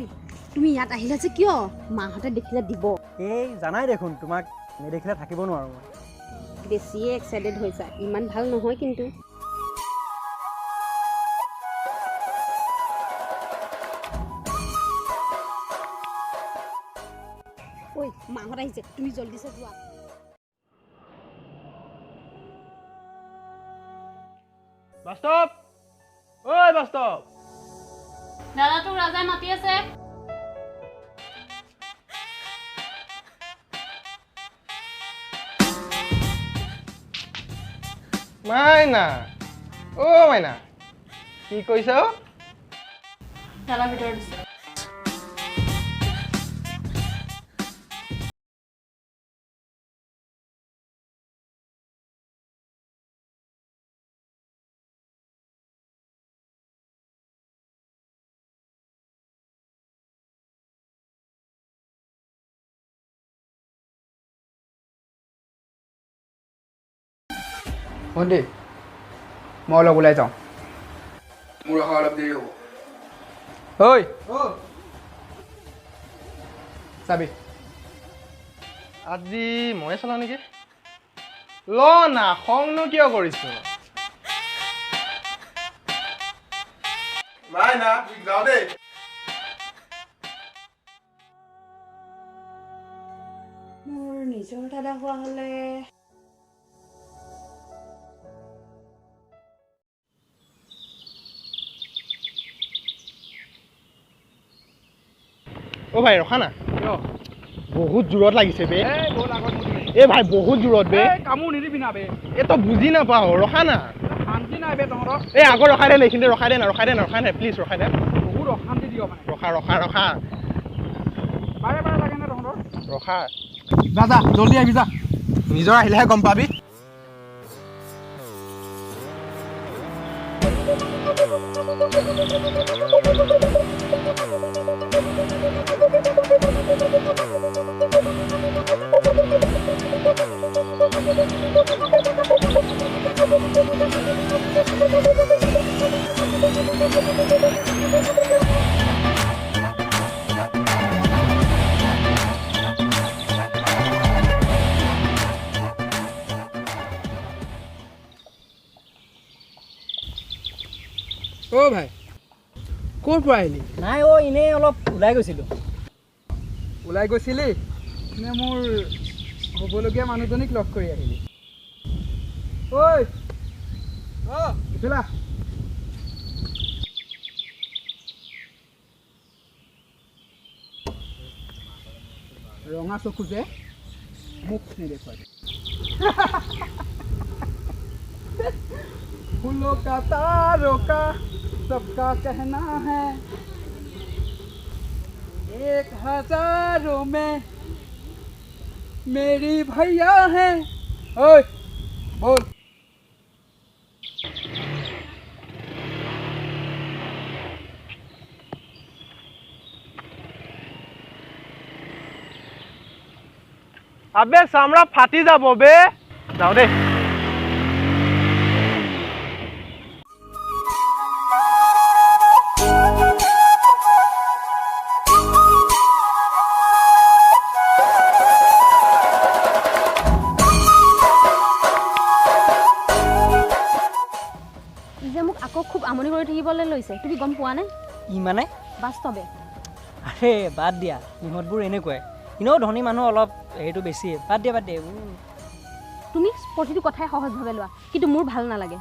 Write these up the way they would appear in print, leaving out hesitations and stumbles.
ঐ তুমি ইয়াত আহিলা যে কিয় মাহঁতে দেখিলে দিব এই জানাই দেখোন তোমাক নেদেখিলে থাকিব নোৱাৰো মই বেছিয়ে এক্সাইটেড হৈছা ইমান ভাল নহয় কিন্তু ঐ মাহঁত আহিছে তুমি জলদিছে যোৱা বাস্তৱ ঐ বাস্তৱ দাদা তোক ৰাজাই মাতি আছে মাইনা অ মাইনা কি কৈছ দাদা ভিতৰত দিছে ভণ্টি মই অলপ ওলাই যাওঁ মোৰ অহা অলপ দেৰি হ'ব ঐ চাবি আজি মই চলাওঁ নেকি ল না খংনো কিয় কৰিছ মাইনা যাওঁ দেই মোৰ নিজৰ দাদা হোৱা হ'লে অ ভাই ৰখা না কিয় বহুত জোৰত লাগিছে বে এই ব'ল আগত মুঠি এই ভাই বহুত জোৰত বে এই কামোৰ নিদিবি না বে এই তই বুজি নাপাওঁ ৰখা না শান্তি নাই বে তহঁতৰ এই আগত ৰখাই দে এইখিনিতে ৰখাই দে না প্লিজ ৰখাই দে বহুত অশান্তি দিয় মানে ৰখা বাৰে বাৰে লাগে নে তহঁতৰ ৰখা যা যা জল্দি আহিবি যা নিজৰ আহিলেহে গম পাবি অ ভাই ক'ৰ পৰা আহিলি নাই এনেই অলপ ওলাই গৈছিলোঁ ওলাই গৈছিলি নে মোৰ হ'বলগীয়া মানুহজনীক লগ কৰি আহিলি ঐ ইফালে ৰঙা চকু যে মুখ নেদেখুৱাই फूलों का तारों का सबका कहना है 1000 में मेरी भैया है ओए बोल আবে চামৰা ফাটি যাব বে যাওঁ দেই আকৌ খুব আমনি কৰি থাকিবলৈ লৈছে তুমি গম পোৱা নে ই মানে বাস্তৱে আৰে বাদ দিয়া ইহঁতবোৰ এনেকুৱাই এনেও ধনী মানুহ অলপ হেৰিটো বেছিয়ে বাদ দিয়া তুমি প্ৰতিটো কথাই সহজভাৱে লোৱা কিন্তু মোৰ ভাল নালাগে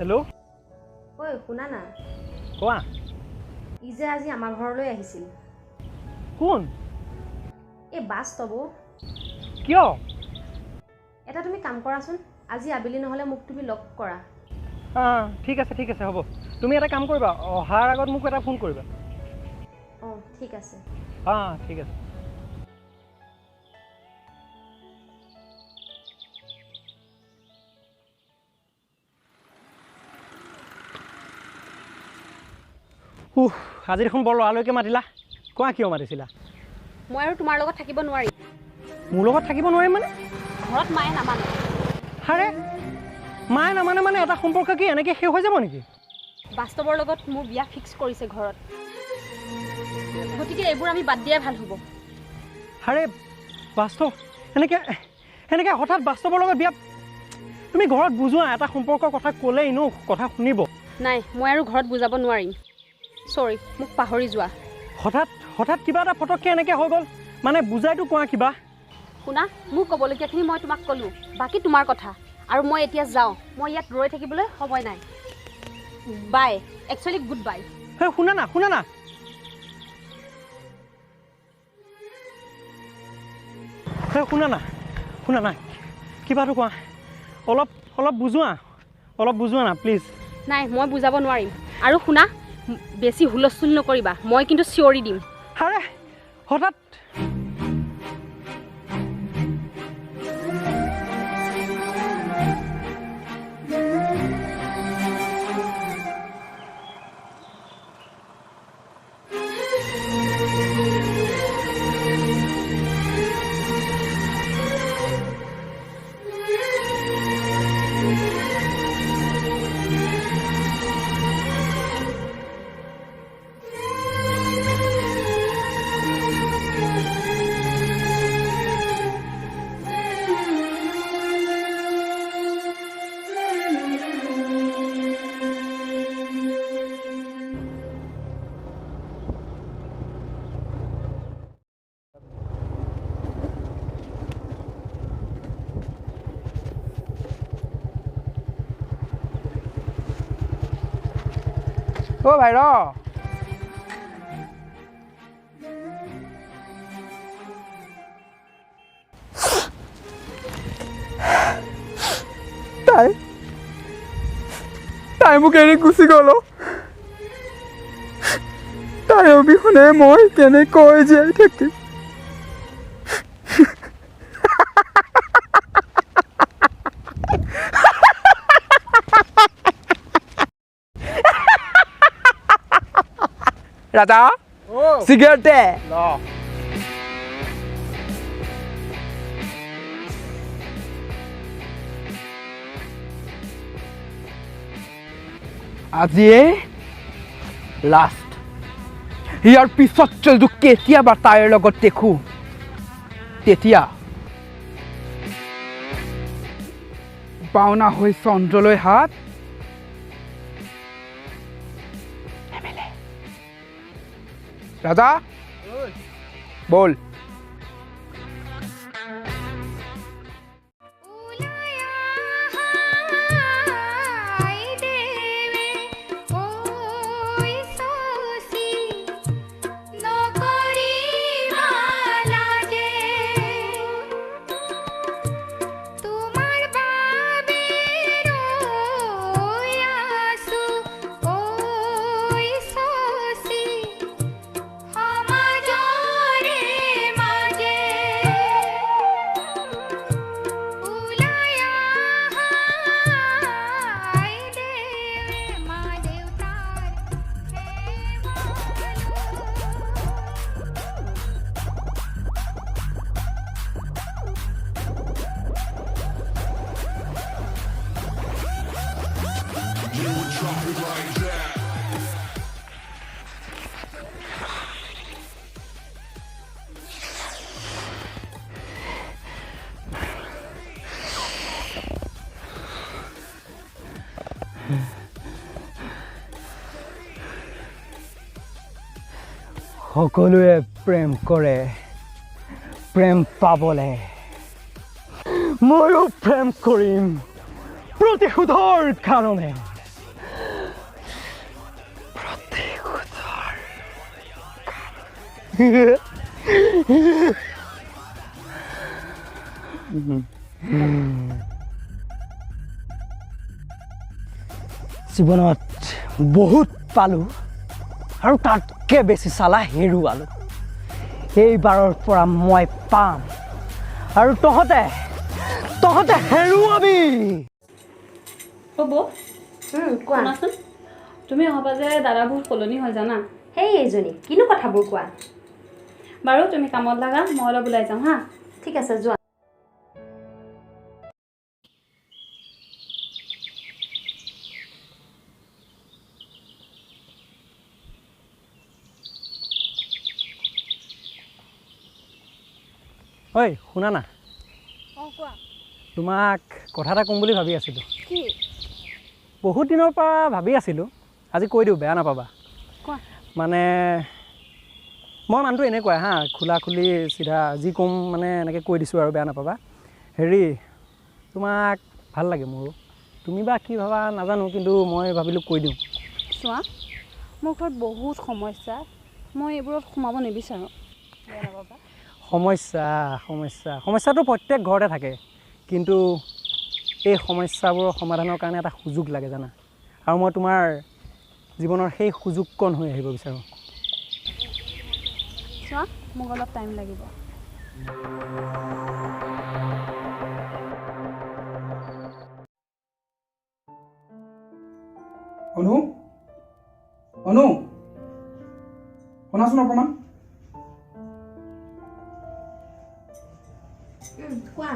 হেল্ল' ঐ শুনা না কোৱা ই যে আজি আমাৰ ঘৰলৈ আহিছিল কোন এই বাস্তৱ কিয় এটা তুমি কাম কৰাচোন আজি আবেলি নহ'লে মোক তুমি লগ কৰা ঠিক আছে হ'ব তুমি এটা কাম কৰিবা অহাৰ আগত মোক এটা ফোন কৰিবা ঠিক আছে ঠিক আছে আজি দেখোন বৰ লৰালৈকে মাতিলা কোৱা কিয় মাতিছিলা মই আৰু তোমাৰ লগত থাকিব নোৱাৰিম মোৰ লগত থাকিব নোৱাৰিম মানে ঘৰত মায়ে নামানে আৰে মায়ে নামানে মানে এটা সম্পৰ্ক কি এনেকৈ শেষ হৈ যাব নেকি বাস্তৱৰ লগত মোৰ বিয়া ফিক্স কৰিছে ঘৰত গতিকে এইবোৰ আমি বাদ দিয়াই ভাল হ'ব আৰে বাস্তৱ এনেকৈ হঠাৎ বাস্তৱৰ লগত বিয়া তুমি ঘৰত বুজোৱা এটা সম্পৰ্কৰ কথা ক'লে এনেও কথা শুনিব নাই মই আৰু ঘৰত বুজাব নোৱাৰিম চৰি মোক পাহৰি যোৱা হঠাৎ কিবা এটা ফটককৈ এনেকৈ হৈ গ'ল মানে বুজাইতো কোৱা কিবা শুনা মোক ক'বলগীয়াখিনি মই তোমাক ক'লোঁ বাকী তোমাৰ কথা আৰু মই এতিয়া যাওঁ মই ইয়াত ৰৈ থাকিবলৈ সময় নাই বাই একচুৱেলি গুড বাই শুনা না শুনা না কিবাটো কোৱা অলপ বুজোৱা না প্লিজ নাই মই বুজাব নোৱাৰিম আৰু শুনা বেছি হুলস্থুল নকৰিবা মই কিন্তু চিঞৰি দিম আৰে হঠাৎ অ' ভাই ৰ তাই মোক এৰি গুচি গ'ল তাই অবিহনে মই কেনেকৈ জীয়াই থাকিম ৰাজা চিগাৰেট দে আজিয়ে লাষ্ট ইয়াৰ পিছত যদি কেতিয়াবা তাইৰ লগত দেখোঁ তেতিয়া বাওনা হৈ চন্দ্ৰলৈ হাত ৰাজা বল সকলোৱে প্ৰেম কৰে প্ৰেম পাবলৈ ময়ো প্ৰেম কৰিম প্ৰতিশোধৰ কাৰণে জীৱনত বহুত পালোঁ আৰু তাতকৈ বেছি চালা হেৰুৱালোঁ এইবাৰৰ পৰা মই পাম আৰু তহঁতে হেৰুৱাবি হ'ব কোৱা শুনাচোন তুমি অহা যে দাদাবোৰ সলনি হয় জানা সেই এইজনী কিনো কথাবোৰ কোৱা বাৰু তুমি কামত লাগা মই অলপ ওলাই যাওঁ হা ঠিক আছে যোৱা। ঐ শুনা না, অঁ কোৱা। তোমাক কথা এটা ক'ম বুলি ভাবি আছিলোঁ। কি? বহুত দিনৰ পৰা ভাবি আছিলোঁ, আজি কৈ দিওঁ, বেয়া নাপাবা। কোৱা। মানে মই মানুহটো এনেকুৱাই হা, খোলা খুলি চিধা যি ক'ম মানে এনেকৈ কৈ দিছোঁ আৰু বেয়া নাপাবা। হেৰি, তোমাক ভাল লাগে মোৰো। তুমি বা কি ভাবা নাজানো, কিন্তু মই ভাবিলোঁ কৈ দিওঁ। চোৱা, মোৰ ঘৰত বহুত সমস্যা, মই এইবোৰত সোমাব নিবিচাৰোঁ, বেয়া নাপাবা। সমস্যাটো প্ৰত্যেক ঘৰতে থাকে, কিন্তু এই সমস্যাবোৰৰ সমাধানৰ কাৰণে এটা সুযোগ লাগে জানা, আৰু মই তোমাৰ জীৱনৰ সেই সুযোগকণ হৈ আহিব বিচাৰোঁ। চোৱা, মোক অলপ টাইম লাগিব। অনু অনু শুনাচোন অকণমান। কোৱা।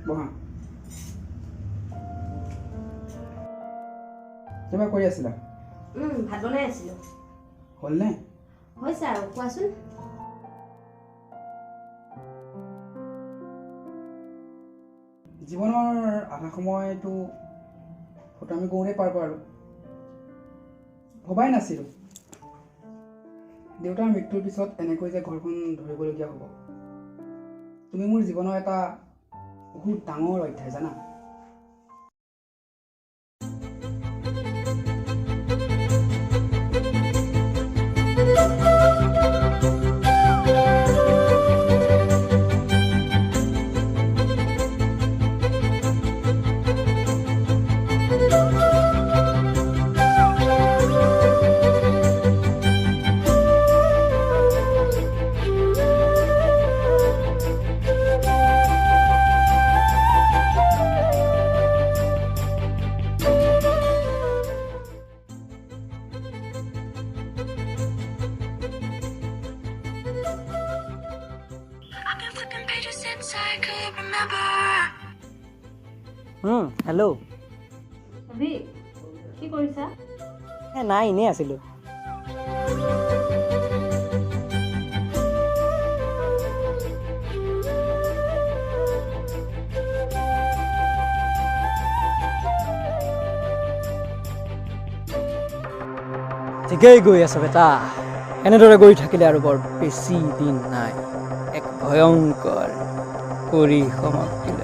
বহা। কিবা কৰি আছিলা? ভাত বনাই আছিলোঁ। হ'লনে? হৈছে আৰু কোৱাচোন। জীৱনৰ আধা সময়টো ফটোৱামি কৰোঁতে পাৰ কৰালোঁ। ভবাই নাছিলোঁ দেউতাৰ মৃত্যুৰ পিছত এনেকৈ যে ঘৰখন ধৰিবলগীয়া হ'ব। তুমি মোৰ জীৱনৰ এটা বহুত ডাঙৰ অধ্যায় জানা। হেল্ল'। অভি, কি কৰিছা? নাই, এনেই আছিলোঁ। ঠিকেই গৈ আছে বেটা, এনেদৰে গৈ থাকিলে আৰু বৰ বেছি দিন নাই, এক ভয়ংকৰ কৰি সমাপ্তিলৈ।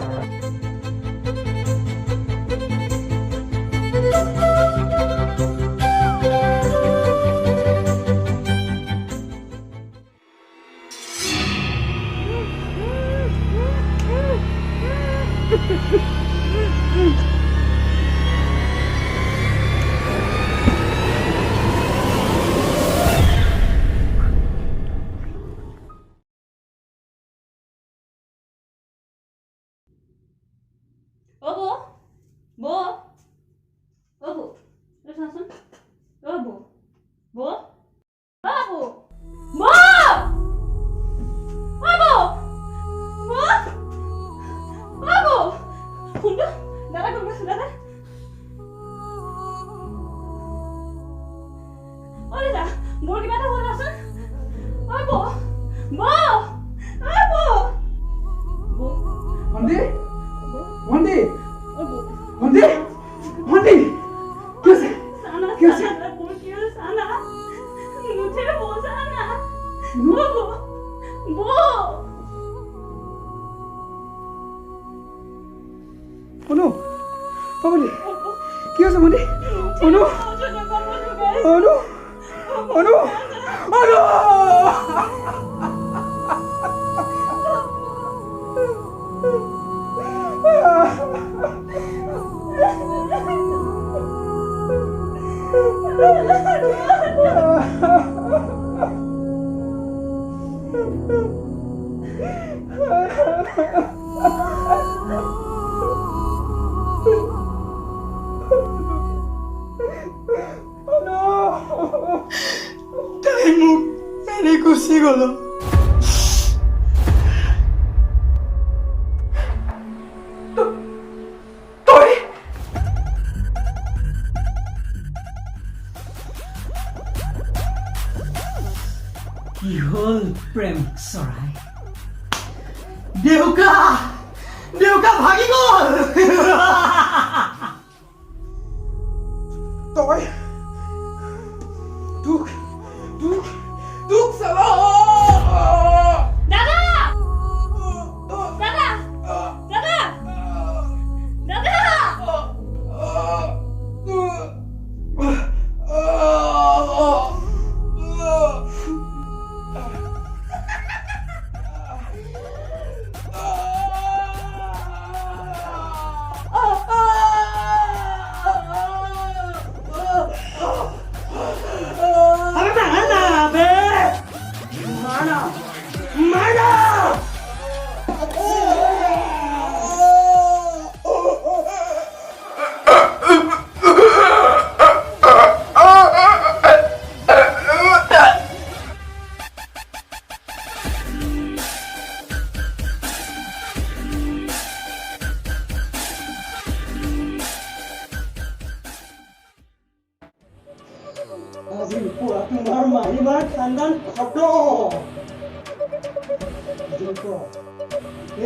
অনু, ভন্টি, কি হৈছে ভন্টি? অনু, অনু, অনু, অনু। তাই মোক এৰি গুচি গ'ল। হ'ল প্ৰেমিক চৰাই দেউকা দেউকা ভাগি গ'ল তই তোক তোক তোক চাবা দাদা দাদা দাদা দাদা আজিৰ পৰা তোমাৰ মাহীমাৰ খানদান খতম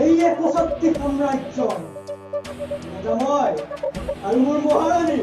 এই ৬১ সাম্ৰাজ্য মই আৰু মোৰ মহাৰাণী